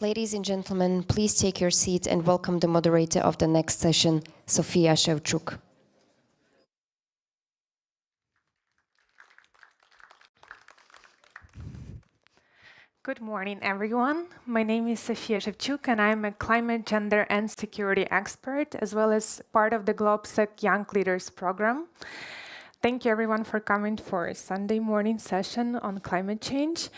Ladies and gentlemen, please take your seats and welcome the moderator of the next session, Sofiia Shevchuk. Good morning, everyone. My name is Sofiia Shevchuk, and I'm a climate, gender, and security expert, as well as part of the GLOBSEC Young Leaders program. Thank you, everyone, for coming for a Sunday morning session on climate change.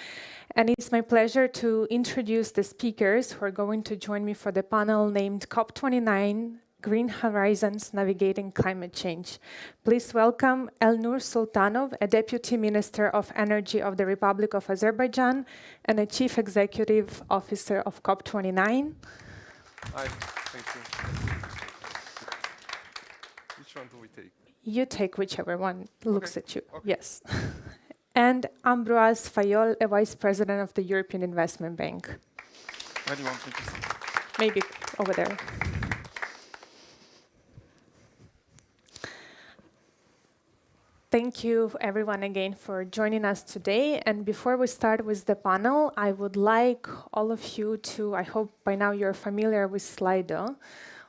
And it's my pleasure to introduce the speakers who are going to join me for the panel named COP29, Green Horizons Navigating Climate Change. Please welcome Elnur Soltanov, a Deputy Minister of Energy of the Republic of Azerbaijan and a Chief Executive Officer of COP29. Hi, thank you. Which one do we take? You take whichever one looks at you. Okay. Yes. And Ambroise Fayolle, a Vice President of the European Investment Bank. Where do you want me to sit? Maybe over there. Thank you, everyone, again for joining us today. And before we start with the panel, I would like all of you to, I hope by now you're familiar with Slido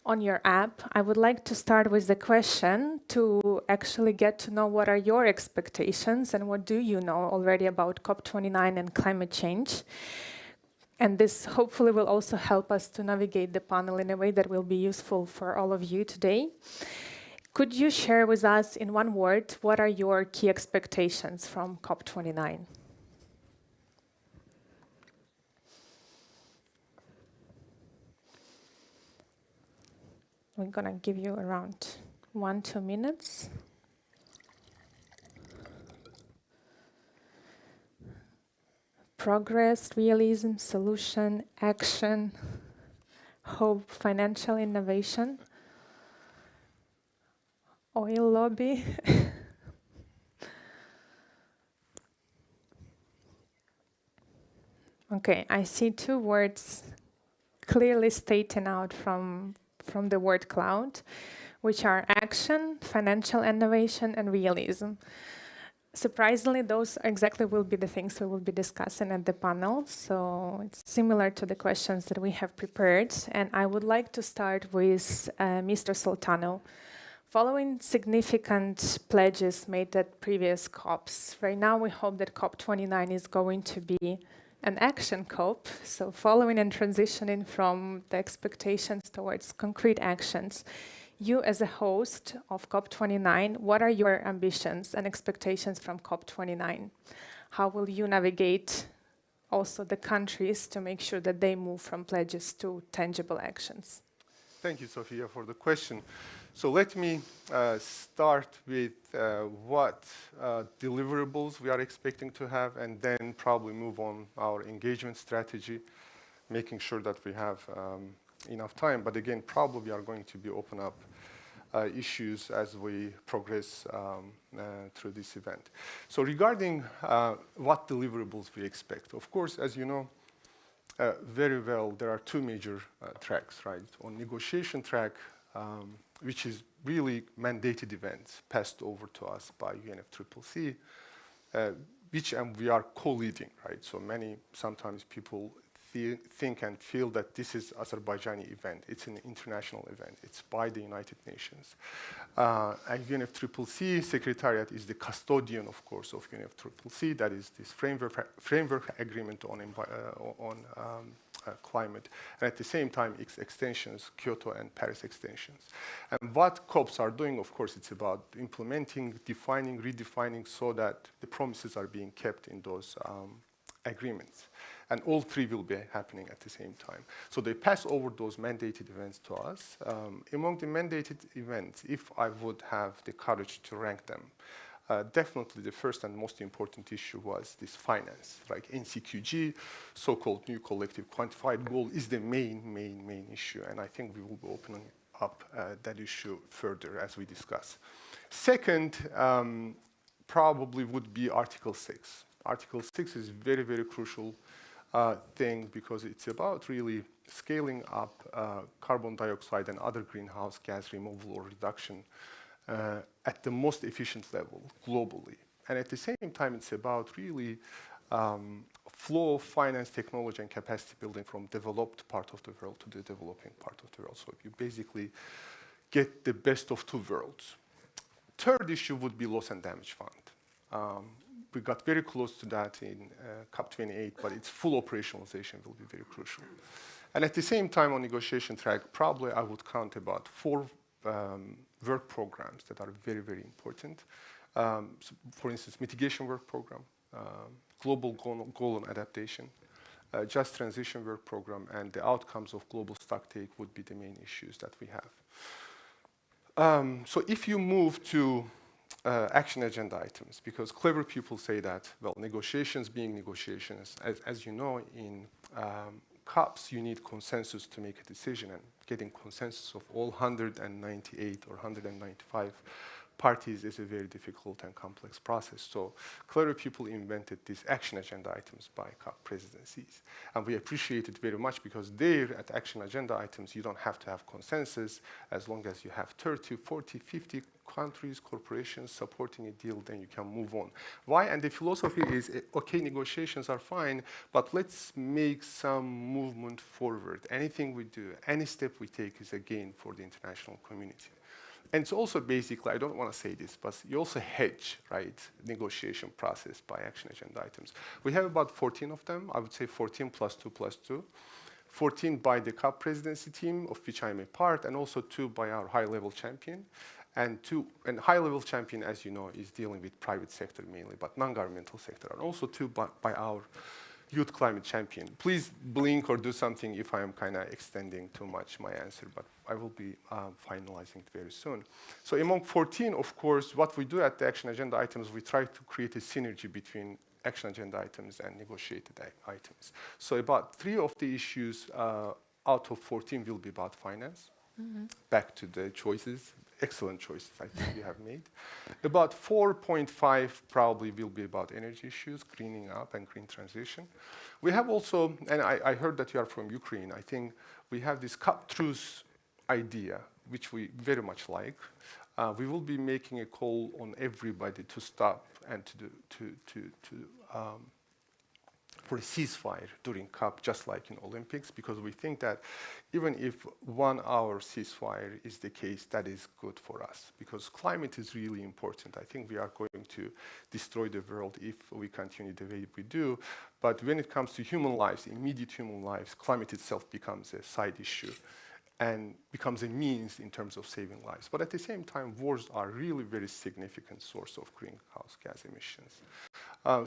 on your app. I would like to start with the question to actually get to know what are your expectations and what do you know already about COP29 and climate change. And this hopefully will also help us to navigate the panel in a way that will be useful for all of you today. Could you share with us in one word, what are your key expectations from COP29? I'm gonna give you around 1-2 minutes. Progress, realism, solution, action, hope, financial innovation, oil lobby. Okay, I see 2 words clearly stating out from the word cloud, which are action, financial innovation, and realism. Surprisingly, those exactly will be the things we will be discussing at the panel. So it's similar to the questions that we have prepared. And I would like to start with Mr. Soltanov. Following significant pledges made at previous COPs, right now we hope that COP29 is going to be an action COP, so following and transitioning from the expectations towards concrete actions. You as a host of COP29, what are your ambitions and expectations from COP29? How will you navigate also the countries to make sure that they move from pledges to tangible actions? Thank you, Sofiia, for the question. So let me start with what deliverables we are expecting to have, and then probably move on our engagement strategy, making sure that we have enough time. But again, probably we are going to be open up issues as we progress through this event. So regarding what deliverables we expect, of course, as you know very well, there are 2 major tracks, right? On negotiation track, which is really mandated events passed over to us by UNFCCC, which we are co-leading, right? So sometimes people think and feel that this is Azerbaijani event. It's an international event. It's by the United Nations. And UNFCCC Secretariat is the custodian, of course, of UNFCCC. That is this framework agreement on climate. And at the same time, its extensions, Kyoto and Paris extensions. And what COPs are doing, of course, it's about implementing, defining, redefining so that the promises are being kept in those agreements. And all 3 will be happening at the same time. So they pass over those mandated events to us. Among the mandated events, if I would have the courage to rank them, definitely the first and most important issue was this finance, like NCQG, so-called new collective quantified goal is the main issue. And I think we will be opening up that issue further as we discuss. Second, probably would be Article 6. Article 6 is very, very crucial thing because it's about really scaling up carbon dioxide and other greenhouse gas removal or reduction at the most efficient level globally. And at the same time, it's about really flow of finance, technology, and capacity building from developed part of the world to the developing part of the world. So you basically get the best of two worlds. Third issue would be loss and damage fund. We got very close to that in COP28, but its full operationalization will be very crucial. And at the same time, on negotiation track, probably I would count about 4 work programs that are very, very important. So for instance, mitigation work program, global goal on adaptation, just transition work program, and the outcomes of global stocktake would be the main issues that we have. So if you move to action agenda items, because clever people say that, well, negotiations being negotiations, as you know, in COPs, you need consensus to make a decision, and getting consensus of all 198 or 195 parties is a very difficult and complex process. So clever people invented these action agenda items by COP presidencies. And we appreciate it very much because there at action agenda items, you don't have to have consensus. As long as you have 30, 40, 50 countries, corporations supporting a deal, then you can move on. Why? And the philosophy is, okay, negotiations are fine, but let's make some movement forward. Anything we do, any step we take is a gain for the international community. And it's also basically, I don't want to say this, but you also hedge, right, negotiation process by action agenda items. We have about 14 of them. I would say 14 plus 2 plus 2. 14 by the COP presidency team, of which I'm a part, and also 2 by our high-level champion. And high-level champion, as you know, is dealing with private sector mainly, but non-governmental sector. And also 2 by our youth climate champion. Please blink or do something if I am kind of extending too much my answer, but I will be finalizing it very soon. So among 14, of course, what we do at the action agenda items, we try to create a synergy between action agenda items and negotiated items. So about 3 of the issues out of 14 will be about finance. Mm-hmm. Back to the choices. Excellent choices, I think we have made. About 4.5 probably will be about energy issues, greening up and green transition. We have also, and I heard that you are from Ukraine, I think we have this cup truce idea, which we very much like. We will be making a call on everybody to stop and for a ceasefire during COP, just like in Olympics, because we think that even if 1 hour ceasefire is the case, that is good for us, because climate is really important. I think we are going to destroy the world if we continue the way we do. But when it comes to human lives, immediate human lives, climate itself becomes a side issue and becomes a means in terms of saving lives. But at the same time, wars are really very significant source of greenhouse gas emissions.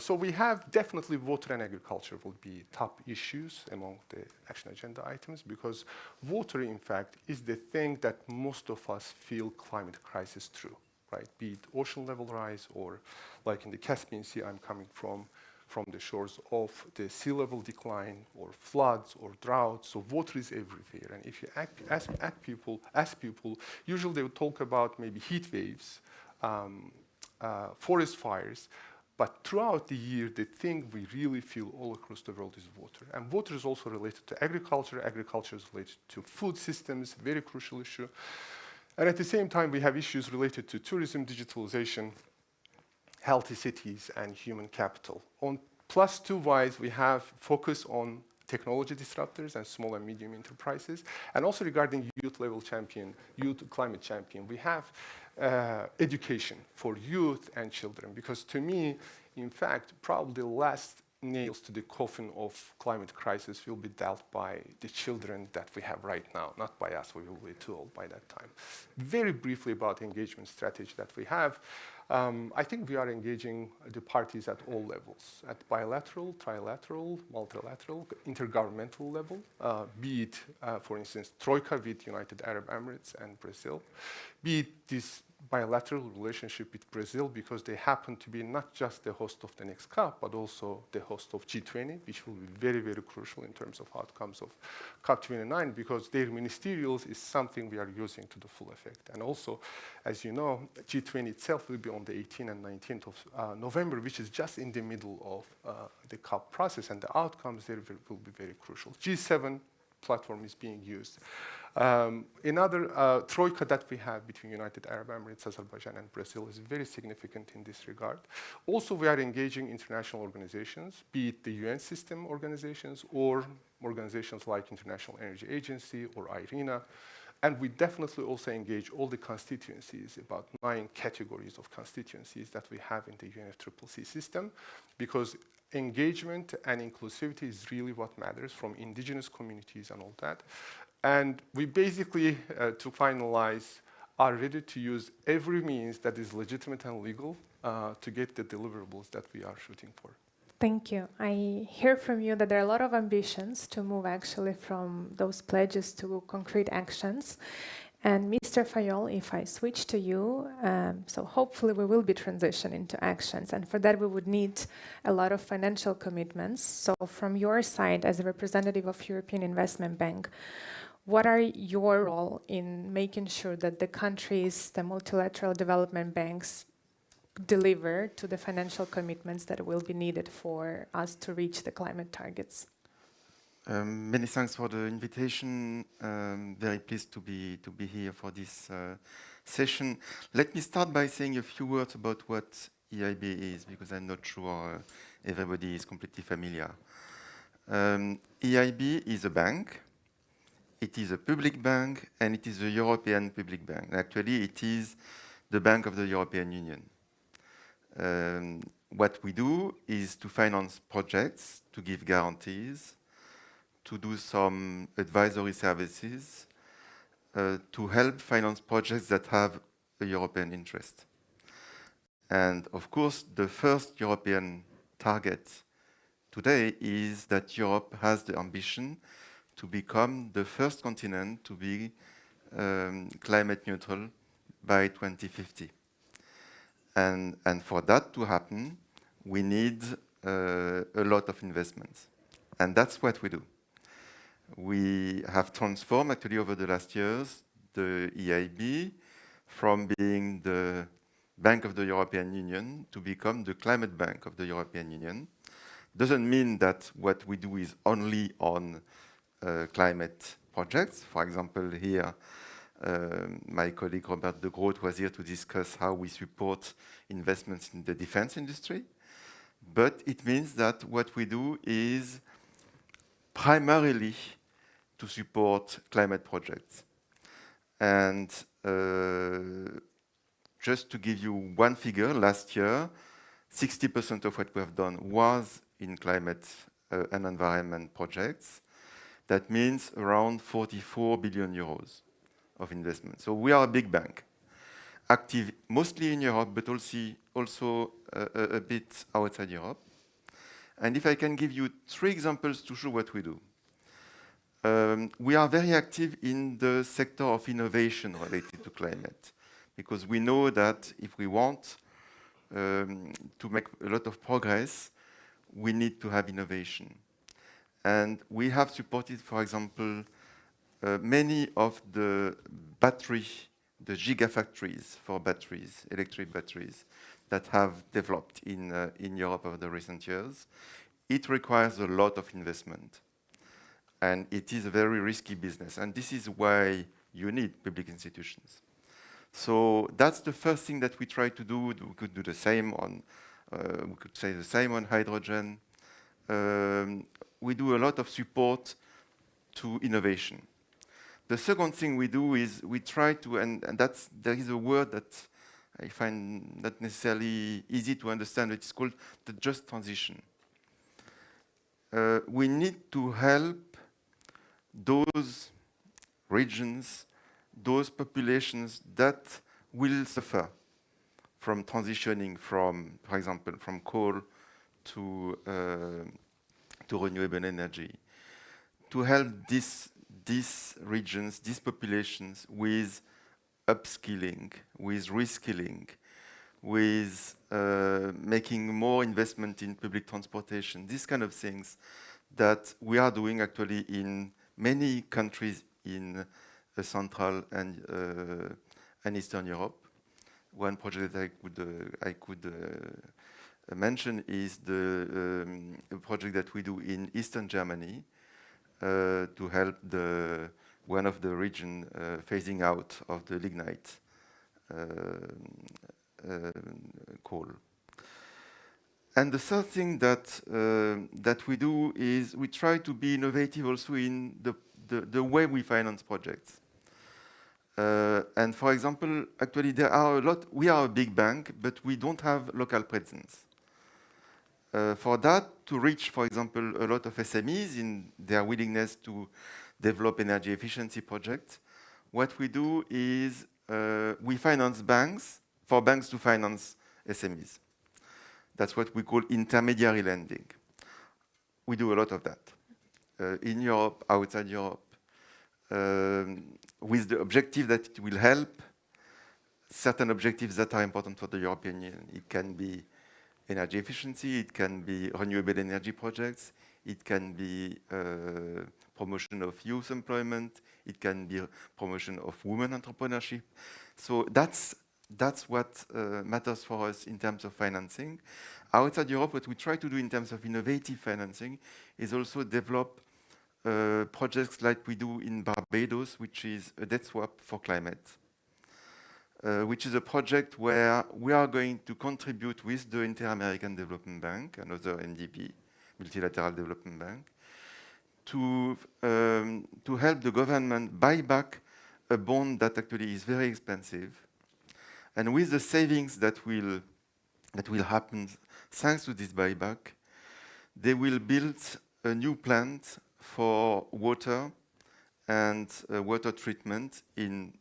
So we have definitely water and agriculture will be top issues among the action agenda items, because water, in fact, is the thing that most of us feel climate crisis through, right? Be it ocean level rise or like in the Caspian Sea I'm coming from the shores of the sea level decline or floods or droughts. So water is everywhere. And if you ask people, usually they would talk about maybe heat waves, forest fires, but throughout the year, the thing we really feel all across the world is water. And water is also related to agriculture. Agriculture is related to food systems, very crucial issue. And at the same time, we have issues related to tourism, digitalization, healthy cities, and human capital. On +2 wise, we have focus on technology disruptors and small and medium enterprises. And also regarding youth climate champion, we have education for youth and children. Because to me, in fact, probably the last nails to the coffin of climate crisis will be dealt by the children that we have right now, not by us. We will be too old by that time. Very briefly about engagement strategy that we have. I think we are engaging the parties at all levels, at bilateral, trilateral, multilateral, intergovernmental level, be it, for instance, Troika with United Arab Emirates and Brazil, be it this bilateral relationship with Brazil, because they happen to be not just the host of the next COP, but also the host of G20, which will be very, very crucial in terms of outcomes of COP29, because their ministerials is something we are using to the full effect. And also, as you know, G20 itself will be on the 18th and 19th of November, which is just in the middle of the COP process, and the outcomes there will be very crucial. G7, platform is being used. Another troika that we have between United Arab Emirates, Azerbaijan, and Brazil is very significant in this regard. Also, we are engaging international organizations, be it the UN system organizations or organizations like International Energy Agency or IRENA. And we definitely also engage all the constituencies, about 9 categories of constituencies that we have in the UNFCCC system, because engagement and inclusivity is really what matters from indigenous communities and all that. And we basically, to finalize, are ready to use every means that is legitimate and legal to get the deliverables that we are shooting for. Thank you. I hear from you that there are a lot of ambitions to move actually from those pledges to concrete actions. And Mr. Fayolle, if I switch to you, so hopefully we will be transitioning into actions. And for that, we would need a lot of financial commitments. So from your side, as a representative of European Investment Bank, what are your role in making sure that the countries, the multilateral development banks, deliver to the financial commitments that will be needed for us to reach the climate targets? Many thanks for the invitation. Very pleased to be here for this session. Let me start by saying a few words about what EIB is, because I'm not sure everybody is completely familiar. EIB is a bank. It is a public bank, and it is a European public bank. Actually, it is the Bank of the European Union. What we do is to finance projects, to give guarantees, to do some advisory services, to help finance projects that have a European interest. And of course, the first European target today is that Europe has the ambition to become the first continent to be climate neutral by 2050. And for that to happen, we need a lot of investments. And that's what we do. We have transformed, actually, over the last years, the EIB from being the Bank of the European Union to become the Climate Bank of the European Union. Doesn't mean that what we do is only on climate projects. For example, here, my colleague Robert de Groot was here to discuss how we support investments in the defense industry. But it means that what we do is primarily to support climate projects. And just to give you one figure, last year, 60% of what we have done was in climate and environment projects. That means around 44 billion euros of investment. So we are a big bank, active mostly in Europe, but also a bit outside Europe. And if I can give you 3 examples to show what we do. We are very active in the sector of innovation related to climate, because we know that if we want to make a lot of progress, we need to have innovation. And we have supported, for example, many of the the gigafactories for batteries, electric batteries, that have developed in Europe over the recent years. It requires a lot of investment. And it is a very risky business. And this is why you need public institutions. So that's the first thing that we try to do. We could do the same on, we could say the same on hydrogen. We do a lot of support to innovation. The second thing we do is we try to, and there is a word that I find not necessarily easy to understand. It's called the just transition. We need to help those regions, those populations that will suffer from transitioning from, for example, from coal to renewable energy, to help these regions, these populations with upskilling, with reskilling, with making more investment in public transportation, these kind of things that we are doing actually in many countries in Central and Eastern Europe. One project that I could mention is the project that we do in Eastern Germany, to help one of the region phasing out of the lignite coal. And the third thing that we do is we try to be innovative also in the way we finance projects. And for example, actually there are a lot, we are a big bank, but we don't have local presence. For that, to reach, for example, a lot of SMEs in their willingness to develop energy efficiency projects, what we do is we finance banks, for banks to finance SMEs. That's what we call intermediary lending. We do a lot of that in Europe, outside Europe, with the objective that it will help certain objectives that are important for the European Union. It can be energy efficiency, it can be renewable energy projects, it can be promotion of youth employment, it can be promotion of women entrepreneurship. So that's what matters for us in terms of financing. Outside Europe, what we try to do in terms of innovative financing is also develop projects like we do in Barbados, which is a debt swap for climate, which is a project where we are going to contribute with the Inter-American Development Bank, another MDB, Multilateral Development Bank, to help the government buy back a bond that actually is very expensive. And with the savings that will happen thanks to this buyback, they will build a new plant for water and water treatment on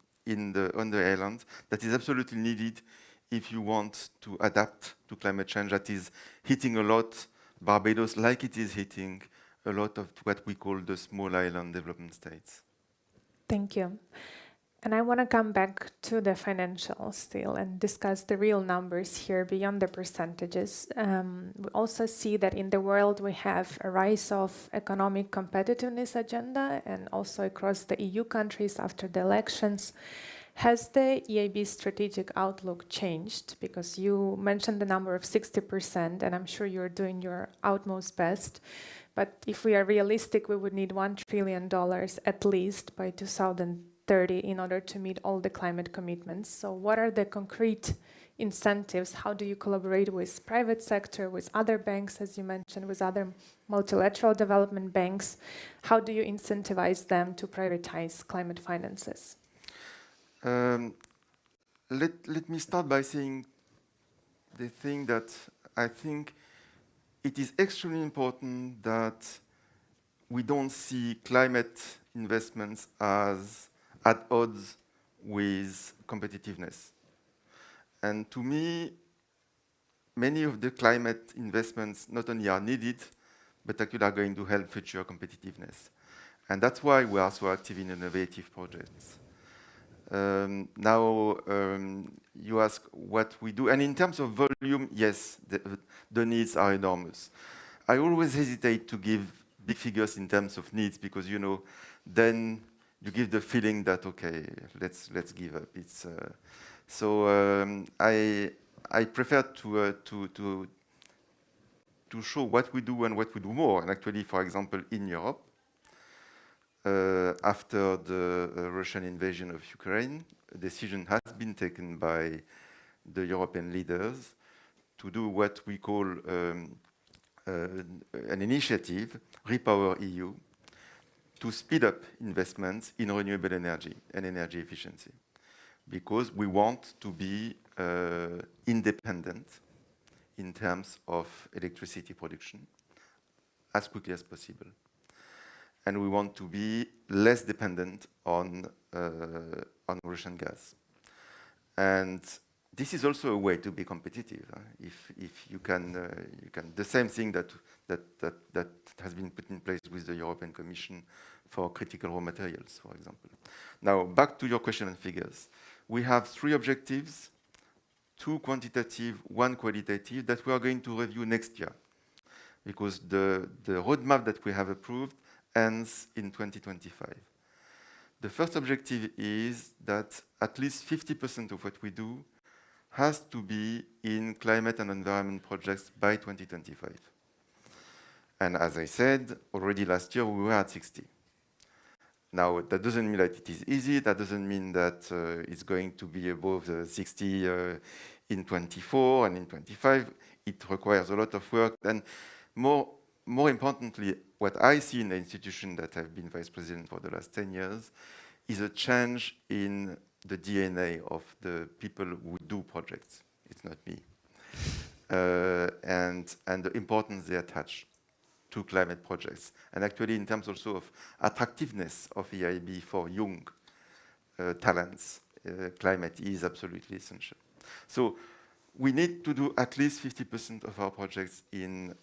the island that is absolutely needed if you want to adapt to climate change that is hitting a lot Barbados, like it is hitting a lot of what we call the small island development states. Thank you. And I want to come back to the financials still and discuss the real numbers here beyond the percentages. We also see that in the world we have a rise of economic competitiveness agenda and also across the EU countries after the elections. Has the EIB strategic outlook changed? Because you mentioned the number of 60%, and I'm sure you're doing your utmost best. But if we are realistic, we would need $1 trillion at least by 2030 in order to meet all the climate commitments. So what are the concrete incentives? How do you collaborate with private sector, with other banks, as you mentioned, with other multilateral development banks? How do you incentivize them to prioritize climate finances? Let me start by saying the thing that I think it is extremely important that we don't see climate investments as at odds with competitiveness. And to me, many of the climate investments not only are needed, but actually are going to help future competitiveness. And that's why we are so active in innovative projects. Now, you ask what we do. And in terms of volume, yes, the needs are enormous. I always hesitate to give big figures in terms of needs because, you know, then you give the feeling that, okay, let's give up. It's, I prefer to show what we do and what we do more. And actually, for example, in Europe, after the Russian invasion of Ukraine, a decision has been taken by the European leaders to do what we call an initiative, Repower EU, to speed up investments in renewable energy and energy efficiency, because we want to be independent in terms of electricity production as quickly as possible. And we want to be less dependent on Russian gas. And this is also a way to be competitive. If you can, the same thing that has been put in place with the European Commission for critical raw materials, for example. Now, back to your question and figures. We have 3 objectives, 2 quantitative, 1 qualitative, that we are going to review next year, because the roadmap that we have approved ends in 2025. The first objective is that at least 50% of what we do has to be in climate and environment projects by 2025. And as I said, already last year we were at 60. Now, that doesn't mean that it is easy. That doesn't mean that it's going to be above the 60 in 24 and in 25. It requires a lot of work. And more importantly, what I see in the institution that I've been vice president for the last 10 years is a change in the DNA of the people who do projects. It's not me. And the importance they attach to climate projects. And actually, in terms also of attractiveness of EIB for young talents, climate is absolutely essential. So we need to do at least 50% of our projects in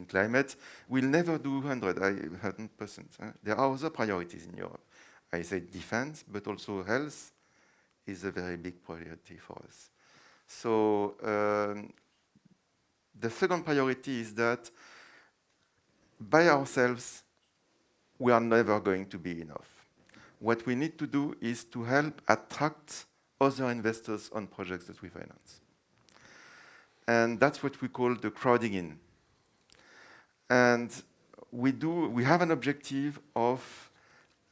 climate. We'll never do 100%. There are other priorities in Europe. I say defense, but also health is a very big priority for us. So the second priority is that by ourselves, we are never going to be enough. What we need to do is to help attract other investors on projects that we finance. And that's what we call the crowding in. And we have an objective of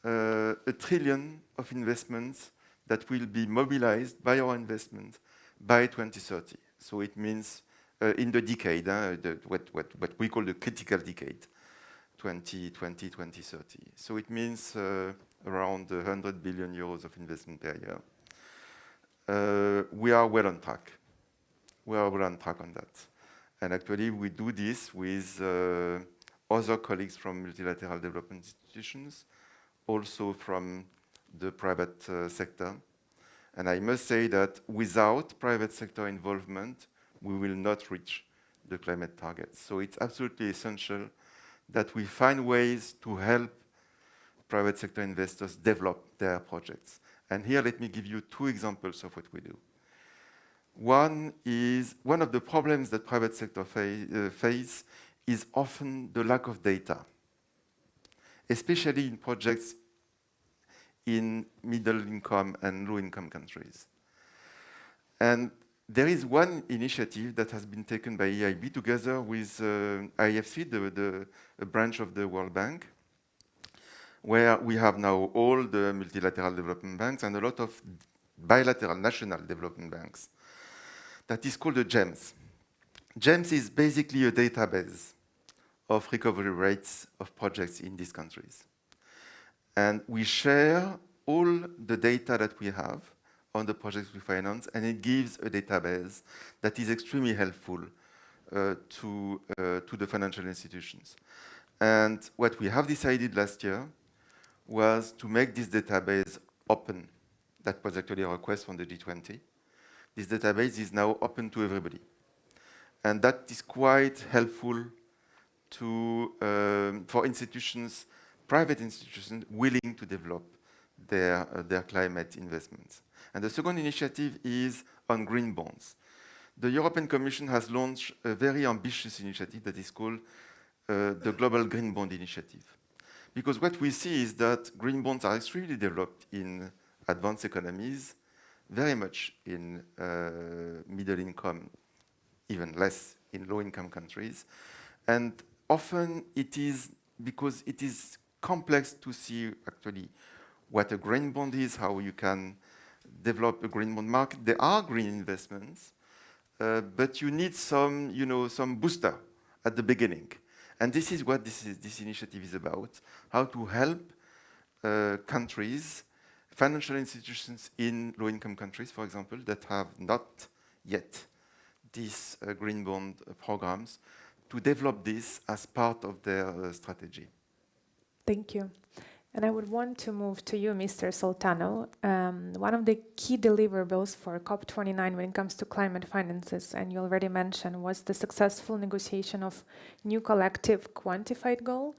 $1 trillion of investments that will be mobilized by our investment by 2030. So it means in the decade, what we call the critical decade, 2020, 2030. So it means around 100 billion euros of investment per year. We are well on track. We are well on track on that. And actually, we do this with other colleagues from multilateral development institutions, also from the private sector. And I must say that without private sector involvement, we will not reach the climate targets. So it's absolutely essential that we find ways to help private sector investors develop their projects. And here, let me give you 2 examples of what we do. One of the problems that private sector face is often the lack of data, especially in projects in middle income and low income countries. And there is one initiative that has been taken by EIB together with IFC, a branch of the World Bank, where we have now all the multilateral development banks and a lot of bilateral national development banks. That is called the GEMS. GEMS is basically a database of recovery rates of projects in these countries. And we share all the data that we have on the projects we finance, and it gives a database that is extremely helpful to the financial institutions. And what we have decided last year was to make this database open. That was actually a request from the G20. This database is now open to everybody. And that is quite helpful for institutions, private institutions, willing to develop their climate investments. And the second initiative is on green bonds. The European Commission has launched a very ambitious initiative that is called the Global Green Bond Initiative. Because what we see is that green bonds are extremely developed in advanced economies, very much in middle income, even less in low income countries. And often it is because it is complex to see actually what a green bond is, how you can develop a green bond market. There are green investments, but you need some booster at the beginning. And this is what this initiative is about, how to help countries, financial institutions in low-income countries, for example, that have not yet these green bond programs, to develop this as part of their strategy. Thank you. And I would want to move to you, Mr. Soltanov. One of the key deliverables for COP29 when it comes to climate finances, and you already mentioned, was the successful negotiation of new collective quantified goal.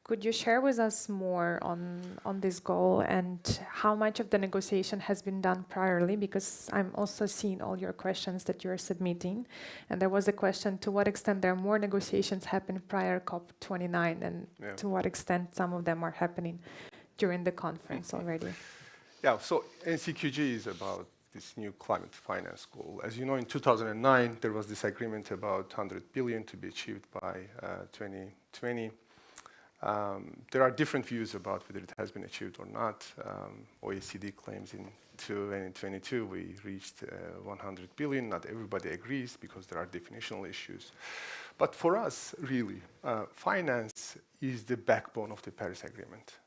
Could you share with us more on this goal and how much of the negotiation has been done priorly? Because I'm also seeing all your questions that you're submitting. And there was a question, to what extent there are more negotiations happening prior COP29 and to what extent some of them are happening during the conference already? Yeah, so NCQG is about this new climate finance goal. As you know, in 2009, there was this agreement about 100 billion to be achieved by 2020. There are different views about whether it has been achieved or not. OECD claims in 2022 we reached 100 billion. Not everybody agrees because there are definitional issues. But for us, really, finance is the backbone of the Paris Agreement.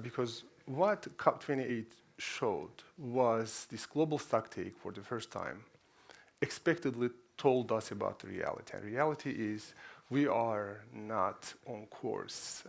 Because what COP28 showed was this global stocktake for the first time expectedly told us about the reality. And reality is we are not on course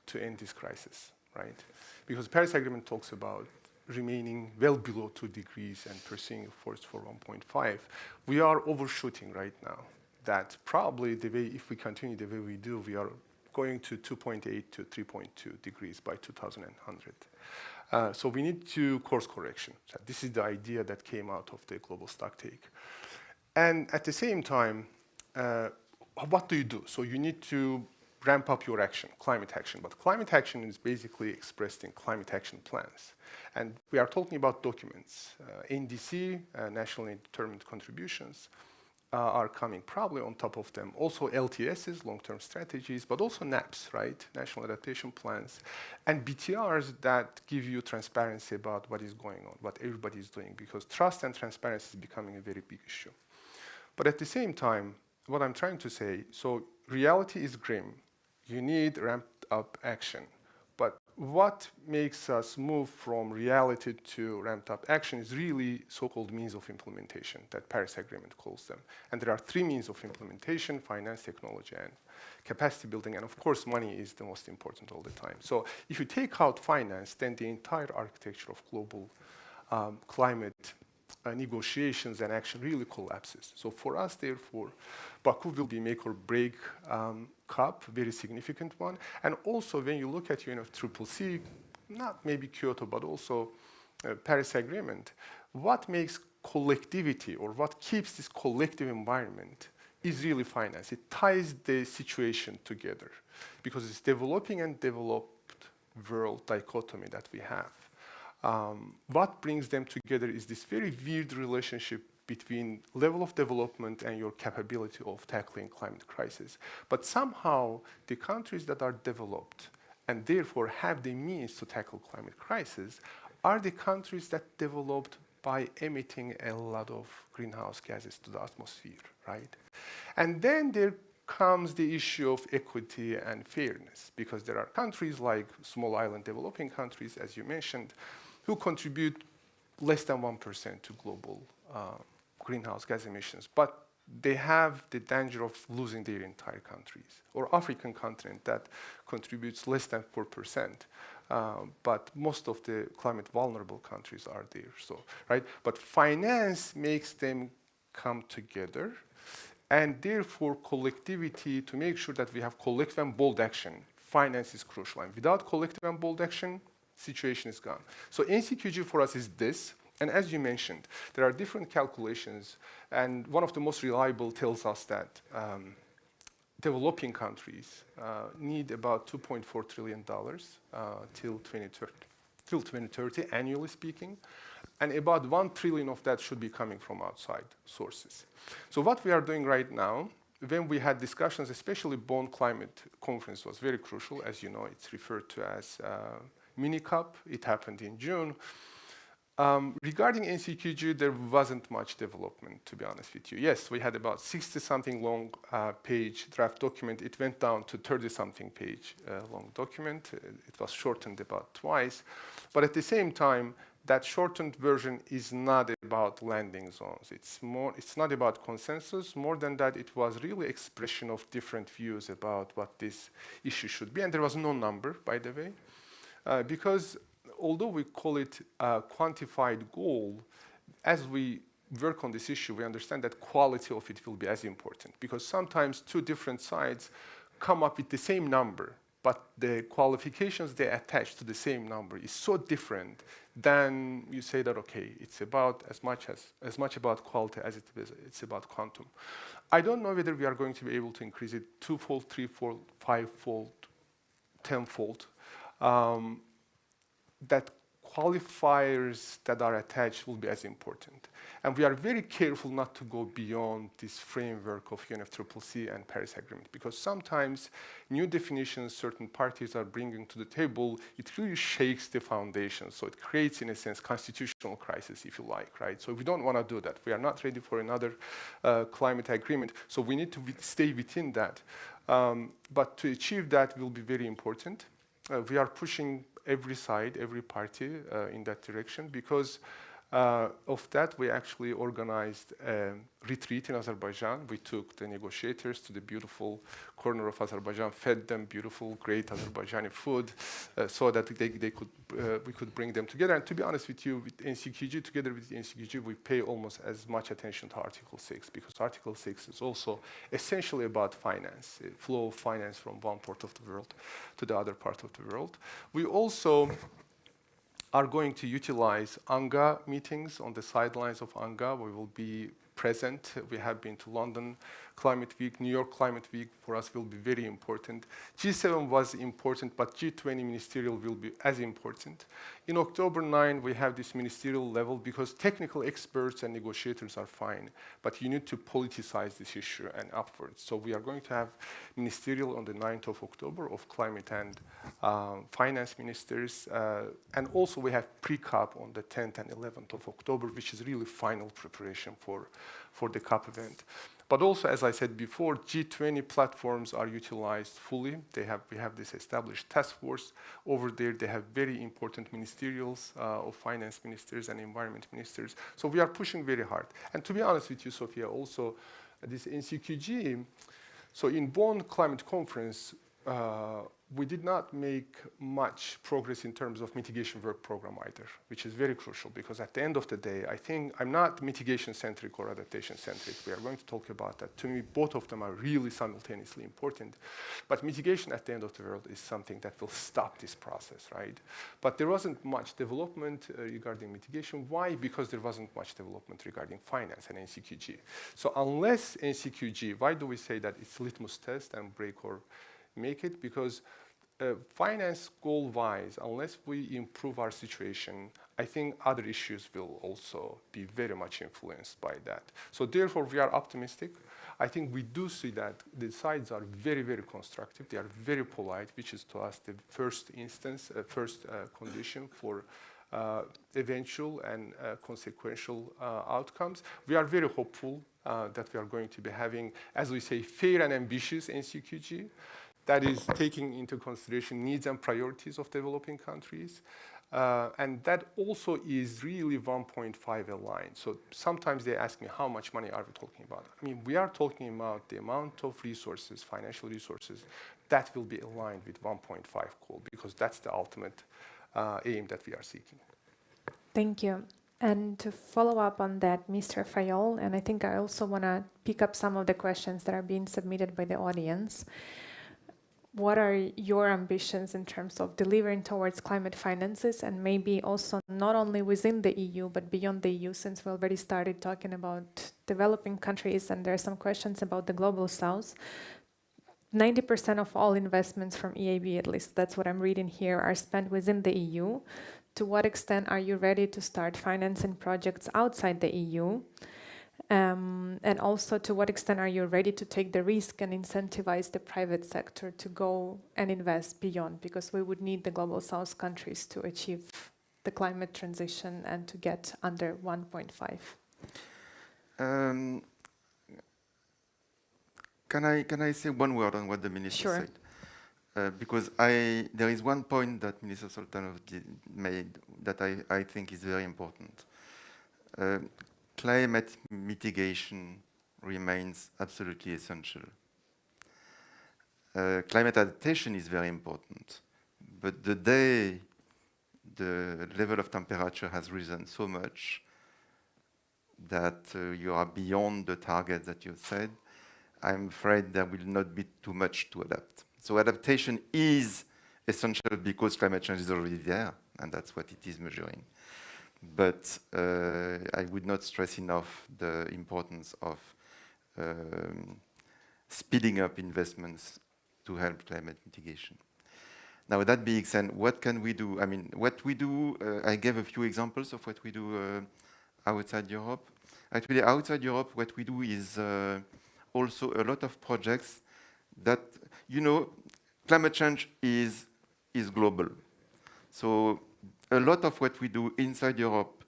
to end this crisis, right? Because the Paris Agreement talks about remaining well below 2 degrees and pursuing efforts for 1.5. We are overshooting right now. That probably the way, if we continue the way we do, we are going to 2.8 to 3.2 degrees by 2100. So we need to course correction. So this is the idea that came out of the global stocktake. And at the same time, what do you do? So you need to ramp up your action, climate action. But climate action is basically expressed in climate action plans. And we are talking about documents. NDC, Nationally Determined Contributions, are coming probably on top of them. Also LTSs, long-term strategies, but also NAPs, right? National Adaptation Plans, and BTRs that give you transparency about what is going on, what everybody is doing, because trust and transparency is becoming a very big issue. But at the same time, what I'm trying to say, so reality is grim. You need ramped up action. But what makes us move from reality to ramped up action is really so-called means of implementation that Paris Agreement calls them. And there are 3 means of implementation: finance, technology, and capacity building. And of course, money is the most important all the time. So if you take out finance, then the entire architecture of global climate negotiations and action really collapses. So for us, therefore, Baku will be make or break COP, very significant one. And also when you look at UNFCCC, not maybe Kyoto, but also Paris Agreement, what makes collectivity or what keeps this collective environment is really finance. It ties the situation together because it's developing and developed world dichotomy that we have. What brings them together is this very weird relationship between level of development and your capability of tackling climate crisis. But somehow the countries that are developed and therefore have the means to tackle climate crisis are the countries that developed by emitting a lot of greenhouse gases to the atmosphere, right? And then there comes the issue of equity and fairness, because there are countries like small island developing countries, as you mentioned, who contribute less than 1% to global greenhouse gas emissions, but they have the danger of losing their entire countries. Or African continent that contributes less than 4%, but most of the climate vulnerable countries are there. So, right? But finance makes them come together, and therefore collectivity, to make sure that we have collective and bold action, finance is crucial. And without collective and bold action, situation is gone. So NCQG for us is this. And as you mentioned, there are different calculations, and one of the most reliable tells us that developing countries need about $2.4 trillion till 2030, annually speaking, and about 1 trillion of that should be coming from outside sources. So what we are doing right now, when we had discussions, especially Bonn Climate Conference was very crucial. As you know, it's referred to as mini-COP. It happened in June. Regarding NCQG, there wasn't much development, to be honest with you. Yes, we had about 60-something long page draft document. It went down to 30-something page long document. It was shortened about twice. But at the same time, that shortened version is not about landing zones. It's not about consensus. More than that, it was really expression of different views about what this issue should be. And there was no number, by the way, because although we call it a quantified goal, as we work on this issue, we understand that quality of it will be as important, because sometimes two different sides come up with the same number, but the qualifications they attach to the same number is so different, then you say that, okay, it's about as much about quality as it's about quantum. I don't know whether we are going to be able to increase it twofold, threefold, fivefold, tenfold. That qualifiers that are attached will be as important. And we are very careful not to go beyond this framework of UNFCCC and Paris Agreement, because sometimes new definitions certain parties are bringing to the table, it really shakes the foundation. So it creates, in a sense, constitutional crisis, if you like, right? So we don't want to do that. We are not ready for another climate agreement. So we need to stay within that. But to achieve that will be very important. We are pushing every side, every party in that direction, because of that, we actually organized a retreat in Azerbaijan. We took the negotiators to the beautiful corner of Azerbaijan, fed them beautiful, great Azerbaijani food, so that we could bring them together. And to be honest with you, with NCQG, together with NCQG, we pay almost as much attention to Article 6, because Article 6 is also essentially about finance, flow of finance from one part of the world to the other part of the world. We also are going to utilize ANGA meetings on the sidelines of ANGA. We will be present. We have been to London Climate Week, New York Climate Week for us will be very important. G7 was important, but G20 ministerial will be as important. In October 9, we have this ministerial level because technical experts and negotiators are fine, but you need to politicize this issue and upwards. So we are going to have ministerial on the 9th of October of climate and finance ministers. And also we have pre-COP on the 10th and 11th of October, which is really final preparation for the COP event. But also, as I said before, G20 platforms are utilized fully. We have this established task force over there. They have very important ministerials of finance ministers and environment ministers. So we are pushing very hard. And to be honest with you, Sofiia, also this NCQG, so in Bonn Climate Conference, we did not make much progress in terms of mitigation work program either, which is very crucial because at the end of the day, I think I'm not mitigation-centric or adaptation-centric. We are going to talk about that. To me, both of them are really simultaneously important. But mitigation at the end of the world is something that will stop this process, right? But there wasn't much development regarding mitigation. Why? Because there wasn't much development regarding finance and NCQG. So unless NCQG, why do we say that it's litmus test and break or make it? Because finance goal-wise, unless we improve our situation, I think other issues will also be very much influenced by that. So therefore, we are optimistic. I think we do see that the sides are very, very constructive. They are very polite, which is to us the first instance, first condition for eventual and consequential outcomes. We are very hopeful that we are going to be having, as we say, fair and ambitious NCQG. That is taking into consideration needs and priorities of developing countries. And that also is really 1.5 aligned. So sometimes they ask me, how much money are we talking about? I mean, we are talking about the amount of resources, financial resources, that will be aligned with 1.5 goal, because that's the ultimate aim that we are seeking. Thank you. And to follow up on that, Mr. Fayolle, and I think I also want to pick up some of the questions that are being submitted by the audience. What are your ambitions in terms of delivering towards climate finances, and maybe also not only within the EU, but beyond the EU, since we already started talking about developing countries, and there are some questions about the global south. 90% of all investments from EIB, at least that's what I'm reading here, are spent within the EU. To what extent are you ready to start financing projects outside the EU? And also, to what extent are you ready to take the risk and incentivize the private sector to go and invest beyond? Because we would need the global south countries to achieve the climate transition and to get under 1.5. Can I say one word on what the minister said? Because there is one point that Minister Soltanov made that I think is very important. Climate mitigation remains absolutely essential. Climate adaptation is very important, but the day the level of temperature has risen so much that you are beyond the target that you said, I'm afraid there will not be too much to adapt. So adaptation is essential because climate change is already there, and that's what it is measuring. But I would not stress enough the importance of speeding up investments to help climate mitigation. Now, that being said, what can we do? I mean, what we do, I gave a few examples of what we do outside Europe. Actually, outside Europe, what we do is also a lot of projects that, you know, climate change is global. So a lot of what we do inside Europe,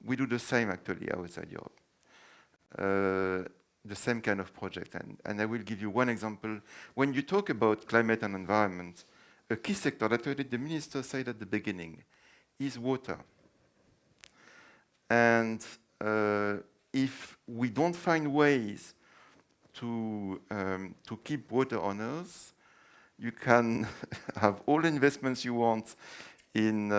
we do the same actually outside Europe. The same kind of project. And I will give you one example. When you talk about climate and environment, a key sector that already the minister said at the beginning is water. And if we don't find ways to keep water on Earth, you can have all the investments you want in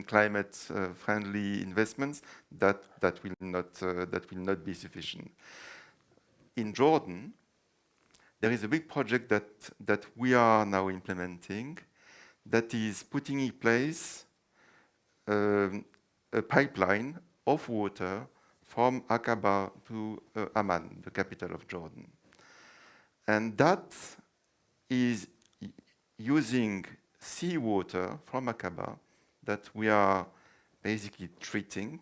climate-friendly investments that will not be sufficient. In Jordan, there is a big project that we are now implementing that is putting in place a pipeline of water from Aqaba to Amman, the capital of Jordan. And that is using seawater from Aqaba that we are basically treating.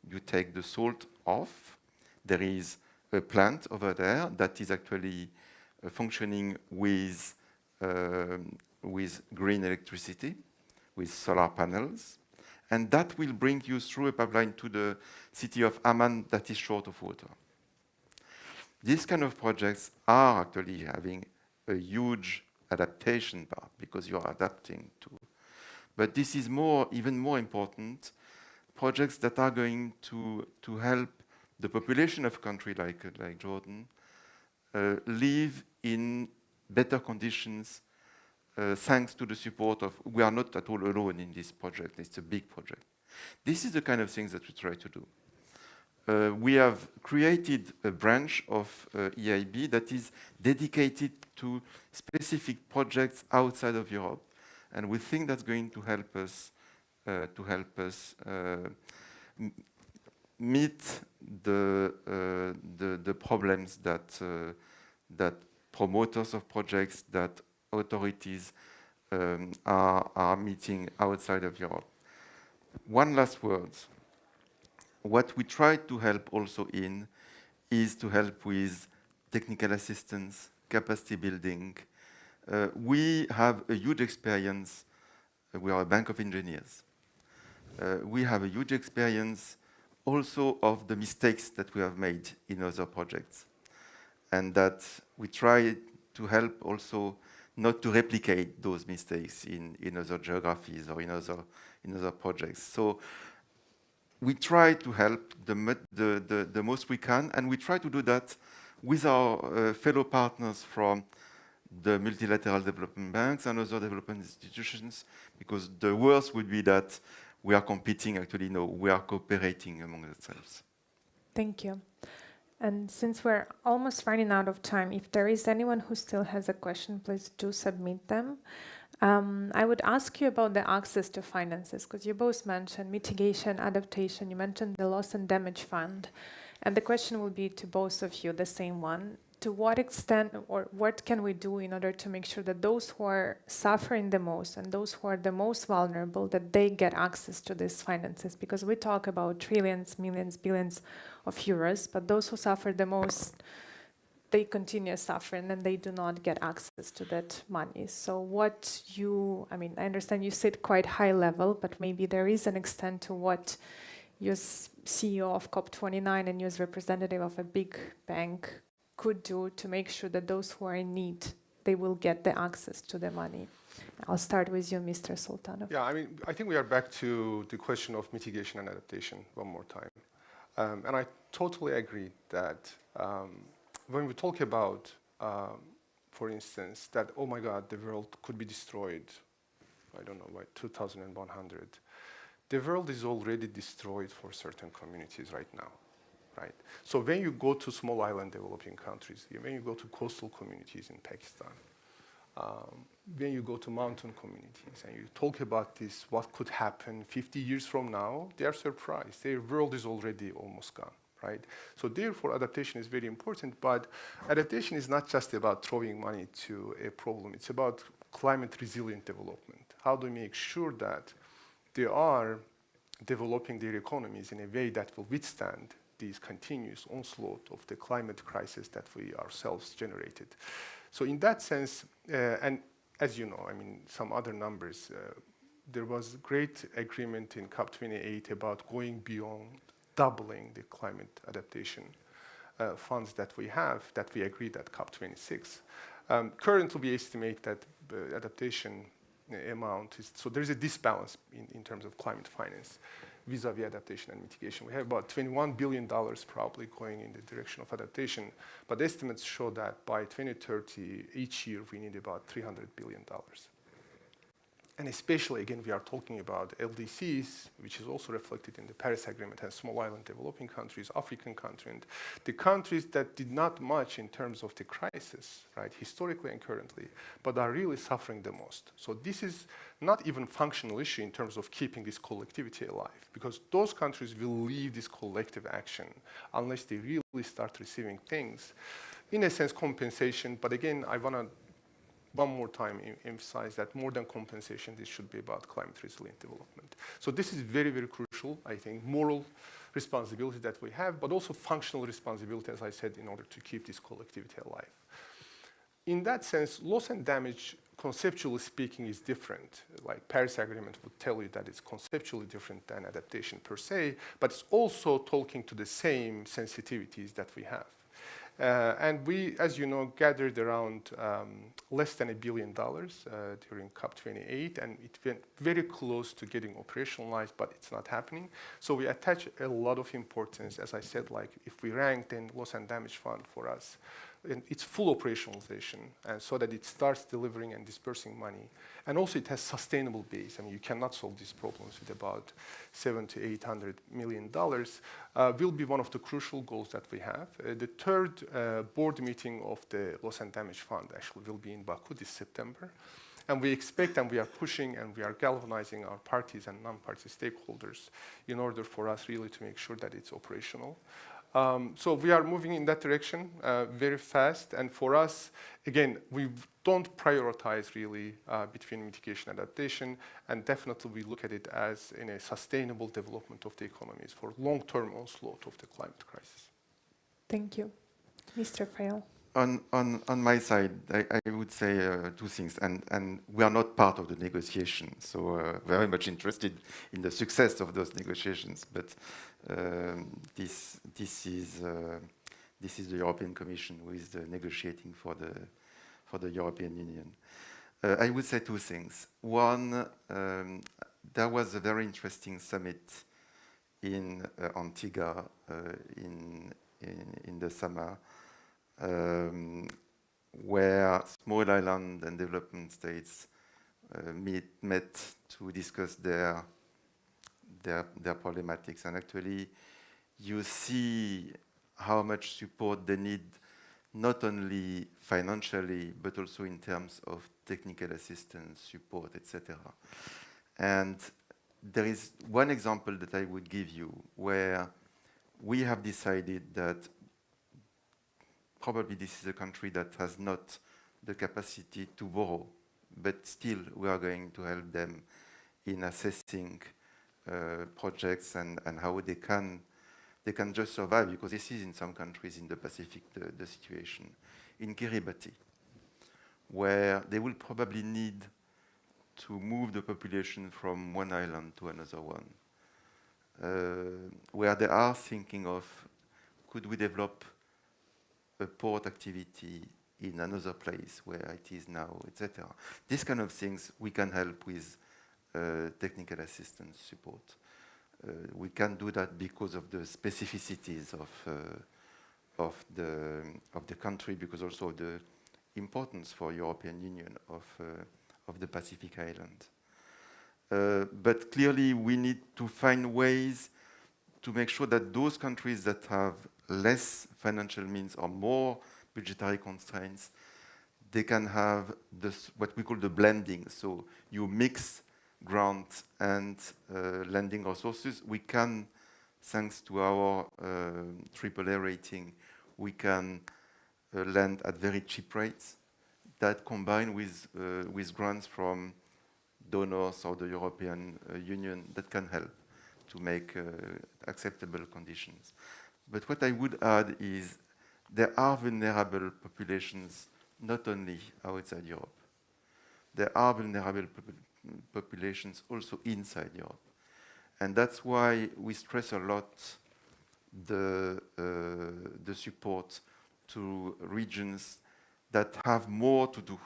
You take the salt off. There is a plant over there that is actually functioning with green electricity, with solar panels. And that will bring you through a pipeline to the city of Amman that is short of water. These kind of projects are actually having a huge adaptation part because you are adapting to. But this is even more important, projects that are going to help the population of a country like Jordan live in better conditions thanks to the support of, we are not at all alone in this project, it's a big project. This is the kind of things that we try to do. We have created a branch of EIB that is dedicated to specific projects outside of Europe, and we think that's going to help us meet the problems that promoters of projects, that authorities are meeting outside of Europe. One last word. What we try to help also in is to help with technical assistance, capacity building. We have a huge experience. We are a bank of engineers. We have a huge experience also of the mistakes that we have made in other projects. And that we try to help also not to replicate those mistakes in other geographies or in other projects. So we try to help the most we can, and we try to do that with our fellow partners from the multilateral development banks and other development institutions, because the worst would be that we are competing. Actually, no, we are cooperating among ourselves. Thank you. And since we're almost running out of time, if there is anyone who still has a question, please do submit them. I would ask you about the access to finances, because you both mentioned mitigation, adaptation, you mentioned the loss and damage fund. And the question will be to both of you, the same one. To what extent, or what can we do in order to make sure that those who are suffering the most and those who are the most vulnerable, that they get access to these finances? Because we talk about trillions, millions, billions of euros, but those who suffer the most, they continue suffering and they do not get access to that money. So I understand you sit quite high level, but maybe there is an extent to what you as CEO of COP29 and you as representative of a big bank could do to make sure that those who are in need, they will get the access to the money. I'll start with you, Mr. Soltanov. Yeah, I think we are back to the question of mitigation and adaptation one more time. And I totally agree that when we talk about, for instance, that, oh my God, the world could be destroyed, I don't know, by 2100. The world is already destroyed for certain communities right now. Right. So when you go to small island developing countries, when you go to coastal communities in Pakistan, when you go to mountain communities and you talk about this, what could happen 50 years from now, they are surprised. Their world is already almost gone, right? So therefore, adaptation is very important, but adaptation is not just about throwing money to a problem. It's about climate resilient development. How do we make sure that they are developing their economies in a way that will withstand these continuous onslaught of the climate crisis that we ourselves generated? So in that sense, and as you know, I mean, some other numbers, there was great agreement in COP28 about going beyond doubling the climate adaptation funds that we have, that we agreed at COP26. Currently, we estimate that the adaptation amount is, so there's a disbalance in terms of climate finance vis-a-vis adaptation and mitigation. We have about $21 billion probably going in the direction of adaptation, but estimates show that by 2030, each year we need about $300 billion. And especially, again, we are talking about LDCs, which is also reflected in the Paris Agreement, and small island developing countries, African countries, and the countries that did not much in terms of the crisis, right, historically and currently, but are really suffering the most. So this is not even functional issue in terms of keeping this collectivity alive, because those countries will leave this collective action unless they really start receiving things, in a sense, compensation. But again, I want to one more time emphasize that more than compensation, this should be about climate resilient development. So this is very, very crucial, I think, moral responsibility that we have, but also functional responsibility, as I said, in order to keep this collectivity alive. In that sense, loss and damage, conceptually speaking, is different. Like Paris Agreement would tell you that it's conceptually different than adaptation per se, but it's also talking to the same sensitivities that we have. And we, as you know, gathered around less than $1 billion during COP28, and it went very close to getting operationalized, but it's not happening. So we attach a lot of importance, as I said, like if we rank then loss and damage fund for us, and it's full operationalization, and so that it starts delivering and dispersing money. And also it has sustainable base. I mean, you cannot solve these problems with about $700 to $800 million, will be one of the crucial goals that we have. The third board meeting of the Loss and Damage Fund actually will be in Baku this September. And we expect, and we are pushing, and we are galvanizing our parties and non-party stakeholders in order for us really to make sure that it's operational. So we are moving in that direction very fast. And for us, again, we don't prioritize really between mitigation and adaptation. And definitely we look at it as in a sustainable development of the economies for long-term onslaught of the climate crisis. Thank you. Mr. Fayolle. On my side, I would say two things, and we are not part of the negotiation, so very much interested in the success of those negotiations. But this is the European Commission who is negotiating for the European Union. I would say two things. One, there was a very interesting summit in Antigua in the summer. Where small island and development states met to discuss their problematics, and actually you see how much support they need, not only financially but also in terms of technical assistance, support, etc. And there is one example that I would give you where we have decided that probably this is a country that has not the capacity to borrow, but still we are going to help them in assessing projects and how they can just survive, because this is in some countries in the Pacific the situation. In Kiribati, where they will probably need to move the population from one island to another one, where they are thinking of, could we develop a port activity in another place where it is now, etc. These kind of things we can help with technical assistance support. We can do that because of the specificities of the country, because also of the importance for European Union of the Pacific Island. But clearly we need to find ways to make sure that those countries that have less financial means or more budgetary constraints, they can have this, what we call the blending. So you mix grants and lending resources. We can thanks to our AAA rating, we can lend at very cheap rates. That combined with grants from donors or the European Union that can help to make acceptable conditions. But what I would add is there are vulnerable populations not only outside Europe. There are vulnerable populations also inside Europe. And that's why we stress a lot the support to regions that have more to do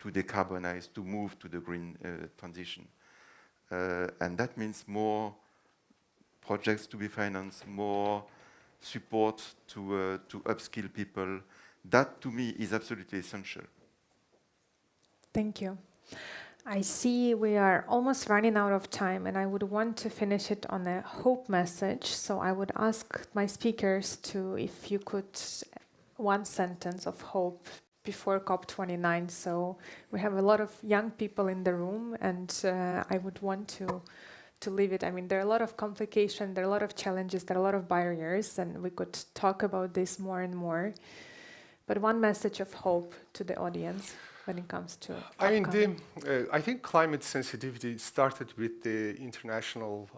to decarbonize, to move to the green transition. And that means more projects to be financed, more support to upskill people. That, to me, is absolutely essential. Thank you. I see we are almost running out of time, and I would want to finish it on a hope message. So I would ask my speakers to, if you could, one sentence of hope before COP29. So we have a lot of young people in the room, and I would want to leave it. I mean, there are a lot of complications, there are a lot of challenges, there are a lot of barriers, and we could talk about this more and more. But one message of hope to the audience when it comes to I think climate sensitivity started with the international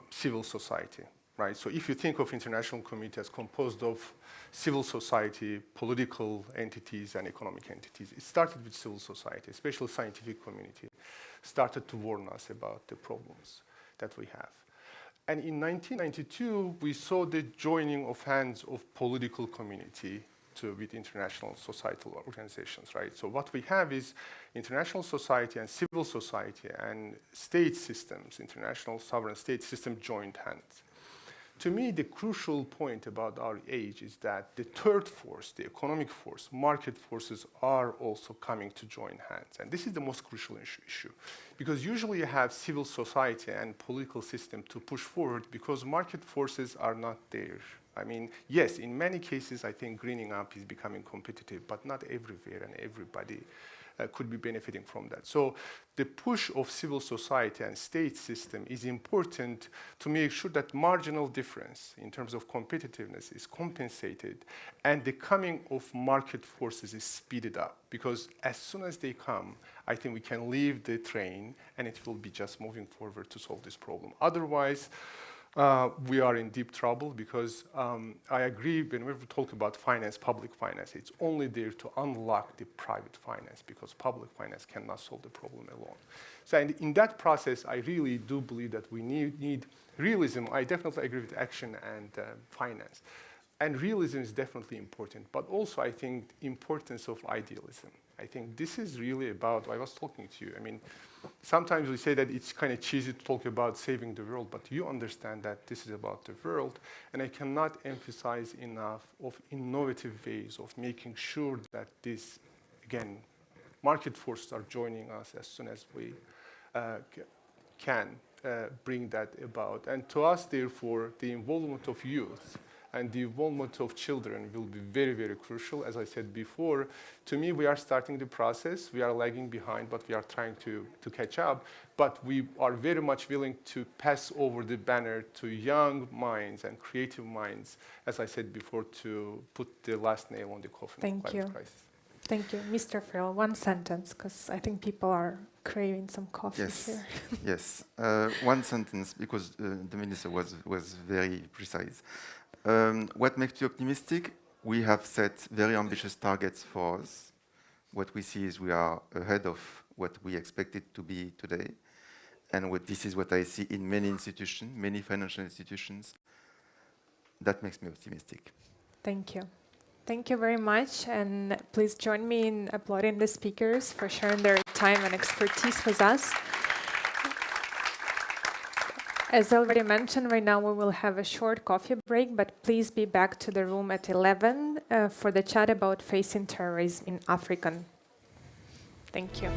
civil society, right? So if you think of international community as composed of civil society, political entities, and economic entities, it started with civil society, especially scientific community, started to warn us about the problems that we have. And in 1992, we saw the joining of hands of political community with international societal organizations, right? So what we have is international society and civil society and state systems, international sovereign state system joined hands. To me, the crucial point about our age is that the third force, the economic force, market forces are also coming to join hands. And this is the most crucial issue. Because usually you have civil society and political system to push forward because market forces are not there. I mean, yes, in many cases, I think greening up is becoming competitive, but not everywhere, and everybody could be benefiting from that. So the push of civil society and state system is important to make sure that marginal difference in terms of competitiveness is compensated, and the coming of market forces is speeded up. Because as soon as they come, I think we can leave the train, and it will be just moving forward to solve this problem. Otherwise, we are in deep trouble because I agree when we talk about finance, public finance, it's only there to unlock the private finance because public finance cannot solve the problem alone. So in that process, I really do believe that we need realism. I definitely agree with action and finance. And realism is definitely important, but also I think importance of idealism. I think this is really about, I was talking to you, I mean, sometimes we say that it's kind of cheesy to talk about saving the world, but you understand that this is about the world, and I cannot emphasize enough of innovative ways of making sure that this, again, market forces are joining us as soon as we can bring that about. And to us, therefore, the involvement of youth and the involvement of children will be very, very crucial. As I said before, to me, we are starting the process. We are lagging behind, but we are trying to catch up. But we are very much willing to pass over the banner to young minds and creative minds, as I said before, to put the last nail on the coffin of climate crisis. Thank you. Mr. Fayolle, one sentence, because I think people are craving some coffee here. Yes, one sentence, because the minister was very precise. What makes you optimistic? We have set very ambitious targets for us. What we see is we are ahead of what we expected to be today. And this is what I see in many institutions, many financial institutions. That makes me optimistic. Thank you. Thank you very much. And please join me in applauding the speakers for sharing their time and expertise with us. As already mentioned, right now we will have a short coffee break, but please be back to the room at 11 for the chat about facing terrorism in African. Thank you.